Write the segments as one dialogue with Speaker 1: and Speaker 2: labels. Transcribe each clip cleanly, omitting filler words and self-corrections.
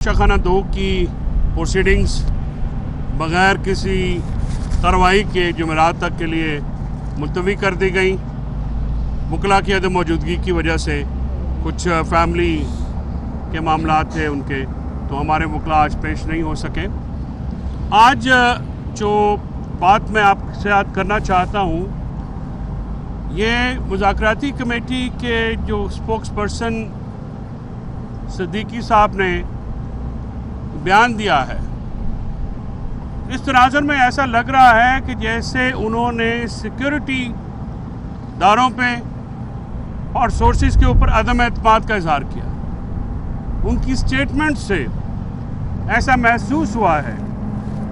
Speaker 1: खाना 2 की प्रोसीडिंग्स बग़ैर किसी कार्रवाई के जुमेरात तक के लिए मुलतवी कर दी गई। वकला की अदम मौजूदगी की वजह से कुछ फैमिली के मामलात थे उनके, तो हमारे वकला आज पेश नहीं हो सके। आज जो बात मैं आपसे याद करना चाहता हूँ, ये मुज़ाकराती कमेटी के जो स्पोक्स पर्सन सिद्दीकी साहब ने बयान दिया है, इस तनाज़ुर में ऐसा लग रहा है कि जैसे उन्होंने सिक्योरिटी दारों पे और सोर्सेज के ऊपर अदम एतमाद का इजहार किया। उनकी स्टेटमेंट से ऐसा महसूस हुआ है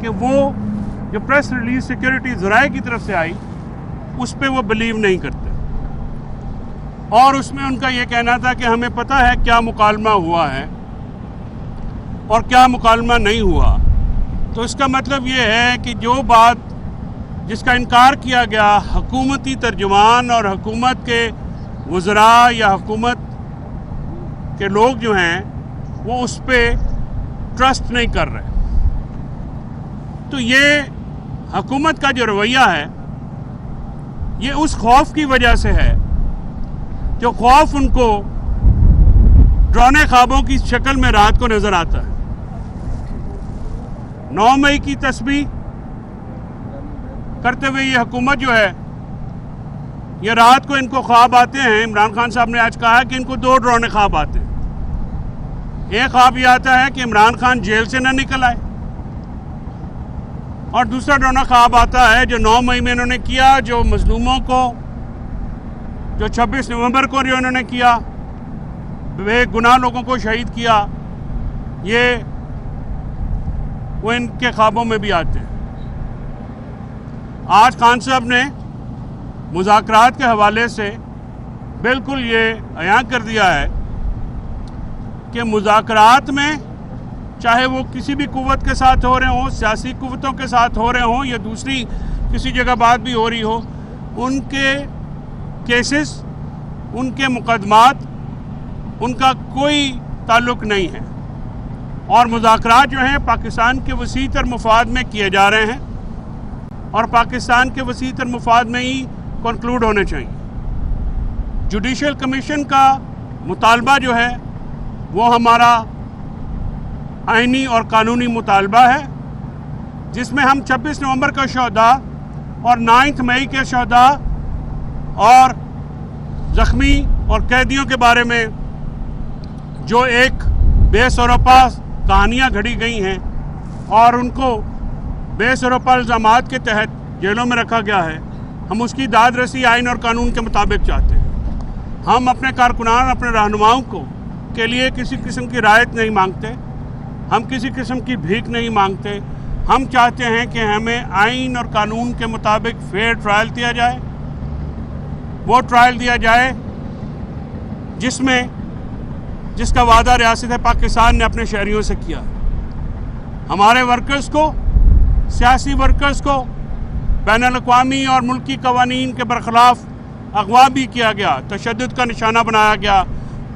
Speaker 1: कि वो जो प्रेस रिलीज सिक्योरिटी ज़राए की तरफ से आई उस पे वो बिलीव नहीं करते, और उसमें उनका ये कहना था कि हमें पता है क्या मुकालमा हुआ है और क्या मुकालमा नहीं हुआ। तो इसका मतलब ये है कि जो बात जिसका इनकार किया गया, हुकूमती तर्जुमान और हुकूमत के वज़रा या हुकूमत के लोग जो हैं वो उस पर ट्रस्ट नहीं कर रहे। तो ये हुकूमत का जो रवैया है ये उस खौफ की वजह से है, जो खौफ उनको डरावने ख्वाबों की शक्ल में रात को नज़र आता है। 9 मई की तस्बीह करते हुए ये हुकूमत जो है, ये रात को इनको ख्वाब आते हैं। इमरान खान साहब ने आज कहा कि इनको 2 डरावने ख्वाब आते हैं। एक ख्वाब ये आता है कि इमरान खान जेल से ना निकल आए, और दूसरा डरावना ख्वाब आता है जो 9 मई में इन्होंने किया, जो मजलूमों को, जो 26 नवंबर को जो इन्होंने किया, बेगुनाह लोगों को शहीद किया, ये वो इनके ख्वाबों में भी आते हैं। आज खान साहब ने मुज़ाकरात के हवाले से बिल्कुल ये अयां कर दिया है कि मुज़ाकरात में चाहे वो किसी भी कुव्वत के साथ हो रहे हों, सियासी कुव्वतों के साथ हो रहे हों या दूसरी किसी जगह बात भी हो रही हो, उनके केसेस, उनके मुकदमात, उनका कोई ताल्लुक़ नहीं है, और मुज़ाकरात जो हैं पाकिस्तान के वसी तर मफाद में किए जा रहे हैं और पाकिस्तान के वसी तर मफाद में ही कंक्लूड होने चाहिए। जुडिशल कमीशन का मुतालबा जो है वो हमारा आइनी और कानूनी मुतालबा है, जिसमें हम 26 नवंबर का शहदा और 9 मई के शहदा और ज़ख्मी और कैदियों के बारे में जो एक बेसरोपा कहानियाँ घड़ी गई हैं और उनको बेसरोपा इल्ज़ामात के तहत जेलों में रखा गया है, हम उसकी दाद रसी आइन और कानून के मुताबिक चाहते हैं। हम अपने कारकुनान, अपने रहनुमाओं को के लिए किसी किस्म की रायत नहीं मांगते, हम किसी किस्म की भीख नहीं मांगते। हम चाहते हैं कि हमें आइन और कानून के मुताबिक फेयर ट्रायल दिया जाए, वो ट्रायल दिया जाए जिसका वादा रियासत पाकिस्तान ने अपने शहरियों से किया। हमारे वर्कर्स को, सियासी वर्कर्स को बैनुल-अक़वामी और मुल्की कवानीन के बरखिलाफ अगवा भी किया गया, तशद्दुद का निशाना बनाया गया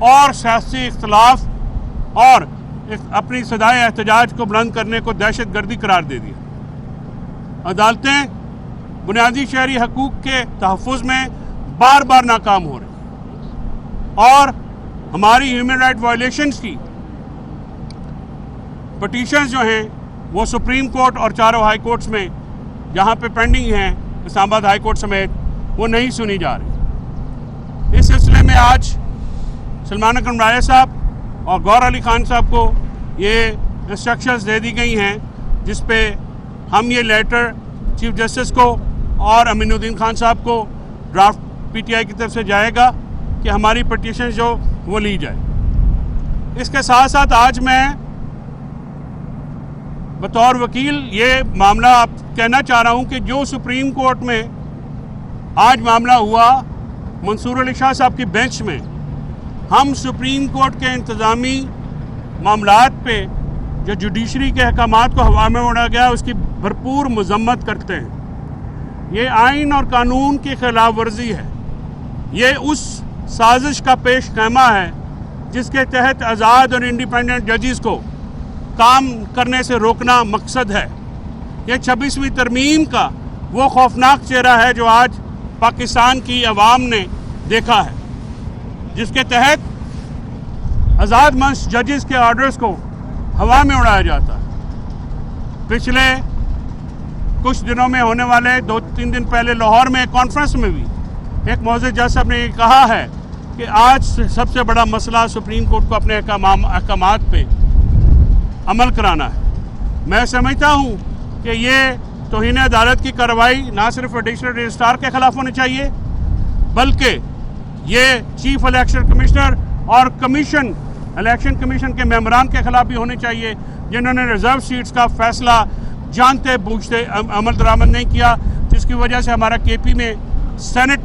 Speaker 1: और सियासी इख्तलाफ और अपनी सदाए एहतजाज को बुलंद करने को दहशतगर्दी करार दे दिया। अदालतें बुनियादी शहरी हकूक़ के तहफ़्फ़ुज़ में बार बार नाकाम हो रही, और हमारी ह्यूमन राइट वायलेशंस की पटिशंस जो हैं वो सुप्रीम कोर्ट और चारों हाई कोर्ट्स में जहाँ पे पेंडिंग हैं, इस्लामाबाद हाई कोर्ट समेत, वो नहीं सुनी जा रही। इस सिलसिले में आज सलमान अकरम राय साहब और गौहर अली खान साहब को ये इंस्ट्रक्शंस दे दी गई हैं, जिस पे हम ये लेटर चीफ जस्टिस को और अमीनुद्दीन खान साहब को ड्राफ्ट पीटीआई की तरफ से जाएगा कि हमारी पटिशन जो वो ली जाए। इसके साथ साथ आज मैं बतौर वकील ये मामला आप कहना चाह रहा हूँ कि जो सुप्रीम कोर्ट में आज मामला हुआ मंसूर अली शाह साहब की बेंच में, हम सुप्रीम कोर्ट के इंतज़ामी मामलात पे जो जुडिशरी के अहकामात को हवा में उड़ा गया उसकी भरपूर मजम्मत करते हैं। ये आइन और कानून की खिलाफ वर्जी है, ये उस साजिश का पेश खैमा है जिसके तहत आज़ाद और इंडिपेंडेंट जजेस को काम करने से रोकना मकसद है। ये 26वीं तरमीम का वो खौफनाक चेहरा है जो आज पाकिस्तान की अवाम ने देखा है, जिसके तहत आज़ाद मंच जजेस के ऑर्डर्स को हवा में उड़ाया जाता है। पिछले कुछ दिनों में होने वाले 2-3 दिन पहले लाहौर में एक कॉन्फ्रेंस में भी एक मौजूद जज साहब ने ये कहा है कि आज सबसे बड़ा मसला सुप्रीम कोर्ट को अपने अहकामात पे अमल कराना है। मैं समझता हूँ कि ये तौहीन अदालत की कार्रवाई ना सिर्फ एडिशनल रजिस्ट्रार के खिलाफ होनी चाहिए, बल्कि ये चीफ इलेक्शन कमिश्नर और इलेक्शन कमीशन के मेंबरान के खिलाफ भी होनी चाहिए, जिन्होंने रिजर्व सीट्स का फैसला जानते बूझते अमल दरामद नहीं किया, जिसकी वजह से हमारा केपी में सेनेट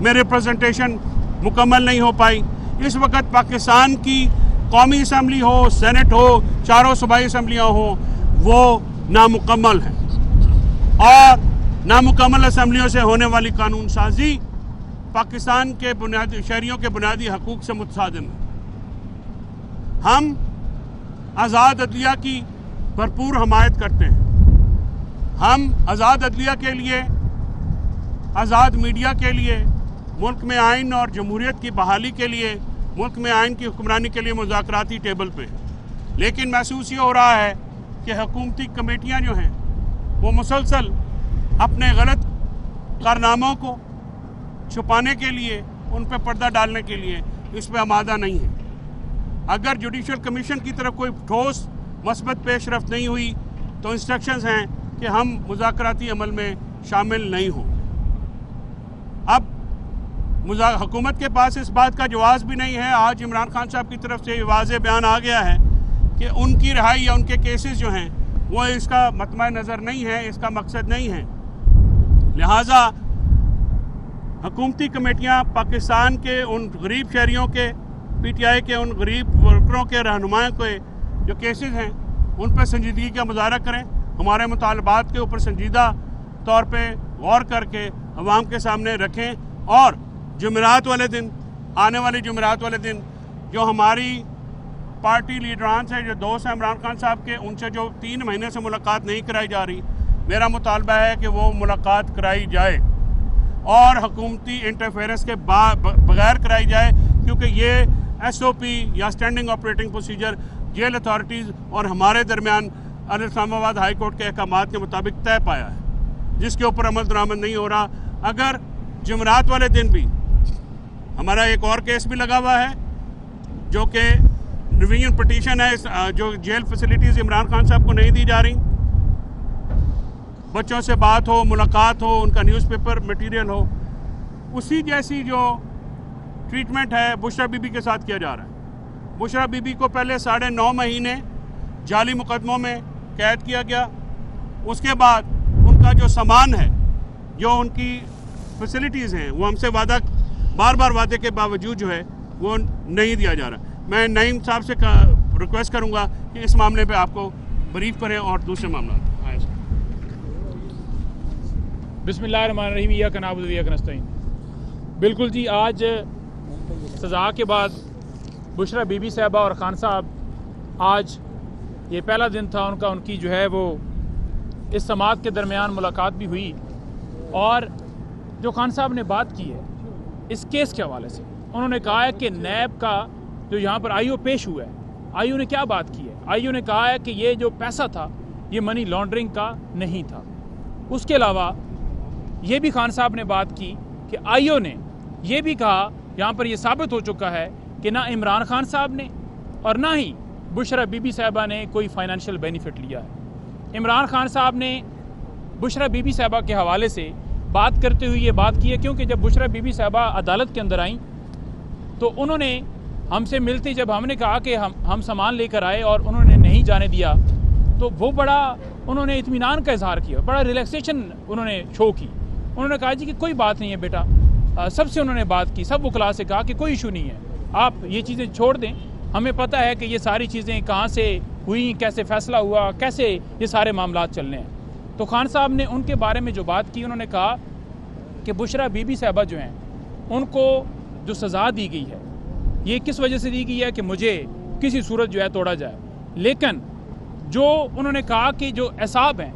Speaker 1: में रिप्रेजेंटेशन मुकम्मल नहीं हो पाई। इस वक्त पाकिस्तान की कौमी असम्बली हो, सेनेट हो, चारों सूबाई असम्बलियाँ हो, वो नामुकम्मल है और नामुकम्मल असम्बलियों से होने वाली कानून साजी पाकिस्तान के बुनियादी शहरियों के बुनियादी हकूक़ से मुतसादिम है। हम आज़ाद अदलिया की भरपूर हमायत करते हैं। हम आज़ाद अदलिया के लिए, आज़ाद मीडिया के लिए, मुल्क में आइन और जमहूरियत की बहाली के लिए, मुल्क में आइन की हुक्मरानी के लिए मुज़ाकराती टेबल पे, लेकिन महसूस ये हो रहा है कि हुकूमती कमेटियाँ जो हैं वो मुसलसल अपने गलत कारनामों को छुपाने के लिए, उन पर पर्दा डालने के लिए इस पर आमादा नहीं है। अगर जुडिशल कमीशन की तरफ कोई ठोस मस्बत पेशरफ्त नहीं हुई तो इंस्ट्रक्शंस हैं कि हम मुज़ाकराती अमल में शामिल नहीं हों। अब हुकूमत के पास इस बात का जवाब भी नहीं है। आज इमरान खान साहब की तरफ से वाज़ेह बयान आ गया है कि उनकी रिहाई या उनके केसेस जो हैं वो इसका मतमा नज़र नहीं है, इसका मकसद नहीं है। लिहाजा हुकूमती कमेटियाँ पाकिस्तान के उन गरीब शहरियों के, PTI के उन गरीब वर्करों के रहनुमाओं के जो केसेस हैं उन पर संजीदगी का मुजाहरा करें, हमारे मुतालबात के ऊपर संजीदा तौर पे गौर करके अवाम के सामने रखें और जुमेरात वाले दिन, आने वाले जुमेरात वाले दिन जो हमारी पार्टी लीडरान से जो दोस्त हैं इमरान खान साहब के, उनसे जो 3 महीने से मुलाकात नहीं कराई जा रही, मेरा मुतालबा है कि वो मुलाकात कराई जाए और हुकूमती इंटरफेरेंस के बगैर कराई जाए, क्योंकि ये SOP या standing operating procedure jail authorities और हमारे दरमियान इस्लामाबाद हाई कोर्ट के अहकामात के मुताबिक तय पाया है, जिसके ऊपर अमल दरामद नहीं हो रहा। अगर जुमेरात वाले दिन भी हमारा एक और केस भी लगा हुआ है जो कि रिवीजन पिटीशन है, जो जेल फैसिलिटीज़ इमरान खान साहब को नहीं दी जा रही, बच्चों से बात हो, मुलाकात हो, उनका न्यूज़पेपर मटेरियल हो, उसी जैसी जो ट्रीटमेंट है बुशरा बीबी के साथ किया जा रहा है। बुशरा बीबी को पहले 9.5 महीने जाली मुकदमों में कैद किया गया, उसके बाद उनका जो सामान है, जो उनकी फैसिलिटीज़ हैं, वो हमसे बार बार वादे के बावजूद जो है वो नहीं दिया जा रहा। मैं नईम साहब से रिक्वेस्ट करूंगा कि इस मामले पे आपको ब्रीफ करें और दूसरे मामला।
Speaker 2: बिस्मिल्लाहिर्रहमानिर्रहीम, इय्याका नअबुदु व इय्याका नस्तईन। बिल्कुल जी, आज सज़ा के बाद बुशरा बीबी साहबा और खान साहब, आज ये पहला दिन था उनकी जो है वो इस समात के दरमियान मुलाकात भी हुई और जो खान साहब ने बात की है इस केस के हवाले से, उन्होंने कहा है कि नैब का जो यहाँ पर IO पेश हुआ है, IO ने क्या बात की है? IO ने कहा है कि ये जो पैसा था ये मनी लॉन्ड्रिंग का नहीं था। उसके अलावा ये भी खान साहब ने बात की कि IO ने ये भी कहा, यहाँ पर ये साबित हो चुका है कि ना इमरान खान साहब ने और ना ही बुशरा बीबी साहबा ने कोई फाइनेंशियल बेनिफिट लिया है। इमरान खान साहब ने बुशरा बीबी साहबा के हवाले से बात करते हुए ये बात की है, क्योंकि जब बुशरा बीबी साहबा अदालत के अंदर आई तो उन्होंने हमसे मिलते, जब हमने कहा कि हम सामान लेकर आए और उन्होंने नहीं जाने दिया, तो वो बड़ा उन्होंने इत्मीनान का इजहार किया, बड़ा रिलैक्सेशन उन्होंने शो की। उन्होंने कहा जी कि कोई बात नहीं है बेटा, सबसे उन्होंने बात की, सब वकला से कहा कि कोई इशू नहीं है, आप ये चीज़ें छोड़ दें, हमें पता है कि ये सारी चीज़ें कहाँ से हुई, कैसे फ़ैसला हुआ, कैसे ये सारे मामलात चलने हैं। तो खान साहब ने उनके बारे में जो बात की, उन्होंने कहा कि बुशरा बीबी साहबा जो हैं उनको जो सज़ा दी गई है ये किस वजह से दी गई है कि मुझे किसी सूरत जो है तोड़ा जाए। لیکن جو انہوں نے کہا کہ جو اعصاب ہیں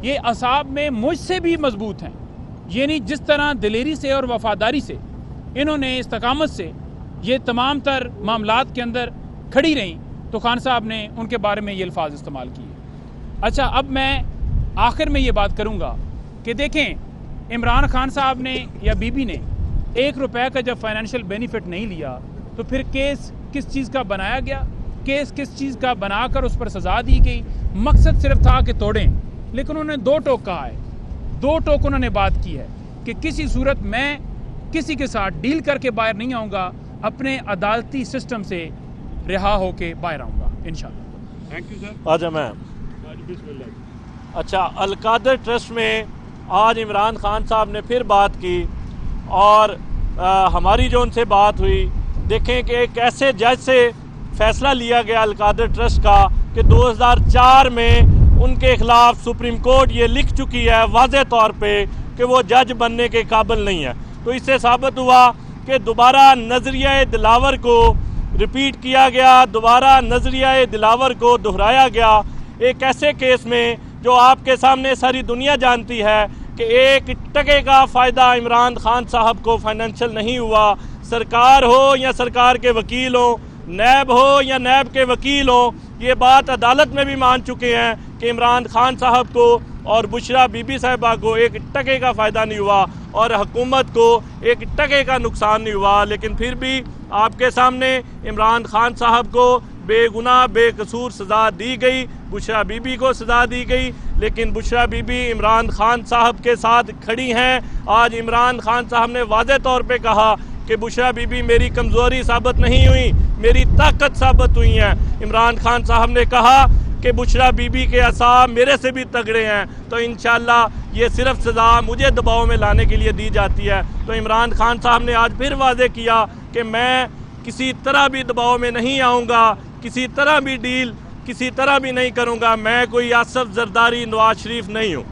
Speaker 2: یہ اعصاب میں مجھ سے بھی مضبوط ہیں، یعنی جس طرح دلیری سے اور وفاداری سے انہوں نے استقامت سے یہ تمام تر معاملات کے اندر کھڑی رہیں تو خان صاحب نے ان کے بارے میں یہ الفاظ استعمال کیے۔ اچھا، اب میں آخر میں یہ بات کروں گا کہ دیکھیں عمران خان صاحب نے یا بی بی نے 1 روپے کا جب فائنینشیل بینیفٹ نہیں لیا تو پھر کیس کس چیز کا بنایا گیا، کیس کس چیز کا بنا کر اس پر سزا دی گئی، مقصد صرف تھا کہ توڑیں، لیکن انہوں نے 2 ٹوک کہا ہے، 2 ٹوک انہوں نے بات کی ہے کہ کسی صورت میں کسی کے ساتھ ڈیل کر کے باہر نہیں آؤں گا، اپنے عدالتی سسٹم سے رہا ہو کے باہر آؤں گا انشاءاللہ۔
Speaker 1: Thank you sir.
Speaker 3: آج میں
Speaker 1: بسم اللہ۔
Speaker 3: اچھا، القادر ٹرسٹ میں آج عمران خان صاحب نے پھر بات کی اور ہماری جو ان سے بات ہوئی، دیکھیں کہ ایک ایسے جج سے فیصلہ لیا گیا القادر ٹرسٹ کا کہ 2004 میں ان کے خلاف سپریم کورٹ یہ لکھ چکی ہے واضح طور پہ کہ وہ جج بننے کے قابل نہیں ہے، تو اس سے ثابت ہوا کہ دوبارہ نظریہ دلاور کو ریپیٹ کیا گیا، دوبارہ نظریہ دلاور کو دہرایا گیا ایک ایسے کیس میں جو آپ کے سامنے ساری دنیا جانتی ہے کہ 1 ٹکے کا فائدہ عمران خان صاحب کو فائنینشیل نہیں ہوا، سرکار ہو یا سرکار کے وکیل ہوں، نیب ہو یا نیب کے وکیل ہوں، یہ بات عدالت میں بھی مان چکے ہیں کہ عمران خان صاحب کو اور بشرا بی بی صاحبہ کو 1 ٹکے کا فائدہ نہیں ہوا اور حکومت کو 1 ٹکے کا نقصان نہیں ہوا، لیکن پھر بھی آپ کے سامنے عمران خان صاحب کو بے گناہ بے قصور سزا دی گئی، بشرا بی بی کو سزا دی گئی، لیکن بشرا بی بی عمران خان صاحب کے ساتھ کھڑی ہیں۔ آج عمران خان صاحب نے واضح طور پہ کہا کہ بشرا بی بی میری کمزوری ثابت نہیں ہوئی، میری طاقت ثابت ہوئی ہیں۔ عمران خان صاحب نے کہا کہ بشرا بی بی کے اعصاب میرے سے بھی تگڑے ہیں، تو انشاءاللہ یہ صرف سزا مجھے دباؤ میں لانے کے لیے دی جاتی ہے۔ تو عمران خان صاحب نے آج پھر واضح کیا کہ میں کسی طرح بھی دباؤ میں نہیں آؤں گا، کسی طرح بھی ڈیل کسی طرح بھی نہیں کروں گا، میں کوئی آصف زرداری نواز شریف نہیں ہوں۔